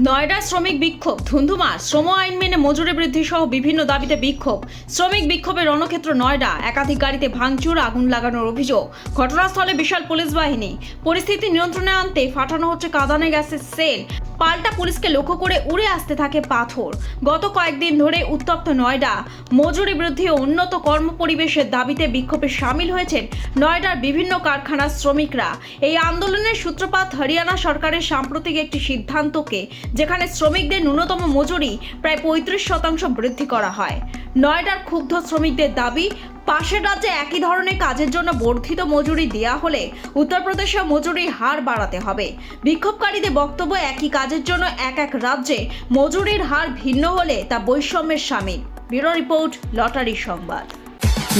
নয়ডার শ্রমিক বিক্ষোভ ধুন্ধুমার। শ্রম আইন মেনে মজুরি বৃদ্ধি সহ বিভিন্ন দাবিতে বিক্ষোভ। শ্রমিক বিক্ষোভের রণক্ষেত্র নয়ডা। একাধিক গাড়িতে ভাঙচুর, আগুন লাগানোর অভিযোগ। ঘটনাস্থলে বিশাল পুলিশ বাহিনী। পরিস্থিতি নিয়ন্ত্রণে আনতে ফাটানো হচ্ছে কাঁদানে গ্যাসের সেল। পাল্টা পুলিশকে লক্ষ্য করে উড়ে আসতে থাকে পাথর। গত কয়েকদিন ধরে উত্তপ্ত নয়ডা। মজুরি বৃদ্ধি ও উন্নত কর্মপরিবেশের দাবিতে বিক্ষোভে সামিল হয়েছেন নয়ডার বিভিন্ন কারখানার শ্রমিকরা। এই আন্দোলনের সূত্রপাত হরিয়ানা সরকারের সাম্প্রতিক একটি সিদ্ধান্তকে, যেখানে শ্রমিকদের ন্যূনতম মজুরি প্রায় 35% বৃদ্ধি করা হয়। নয়ডার ক্ষুব্ধ শ্রমিকদের দাবি, পাশের রাজ্যে একই ধরনের কাজের জন্য বর্ধিত মজুরি দেওয়া হলে উত্তরপ্রদেশে মজুরির হার বাড়াতে হবে। বিক্ষোভকারীদের বক্তব্য, একই কাজের জন্য এক এক রাজ্যে মজুরির হার ভিন্ন হলে তা বৈষম্যের শামিল। ব্যুরো রিপোর্ট, লটারি সংবাদ।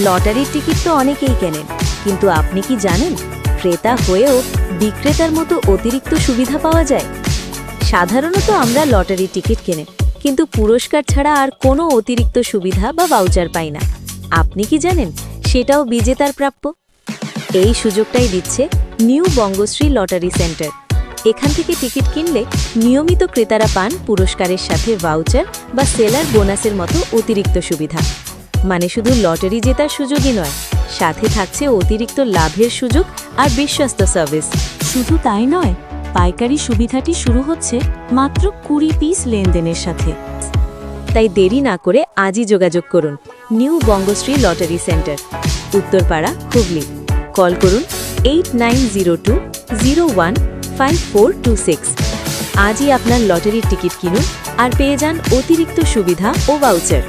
লটারির টিকিট তো অনেকেই কেনেন, কিন্তু আপনি কি জানেন ক্রেতা হয়েও বিক্রেতার মতো অতিরিক্ত সুবিধা পাওয়া যায়? সাধারণত আমরা লটারির টিকিট কেনে, কিন্তু পুরস্কার ছাড়া আর কোনো অতিরিক্ত সুবিধা বা ভাউচার পাই না। আপনি কি জানেন সেটাও বিজেতার প্রাপ্য? এই সুযোগটাই দিচ্ছে নিউ বঙ্গশ্রী লটারি সেন্টার। এখান থেকে টিকিট কিনলে নিয়মিত ক্রেতারা পান পুরস্কারের সাথে ভাউচার বা সেলার বোনাসের মতো অতিরিক্ত সুবিধা। মানে শুধু লটারি জেতার সুযোগই নয়, সাথে থাকছে অতিরিক্ত লাভের সুযোগ আর বিশ্বস্ত সার্ভিস। শুধু তাই নয়, পাইকারি সুবিধাটি শুরু হচ্ছে মাত্র 20 পিস লেনদেনের সাথে। তাই দেরি না করে আজই যোগাযোগ করুন new Bangashree lottery centre, Uttarpara, Hooghly. Call করুন 8902015426। আজই আপনার লটারির টিকিট কিনুন আর পেয়ে যান অতিরিক্ত সুবিধা ও ভাউচার।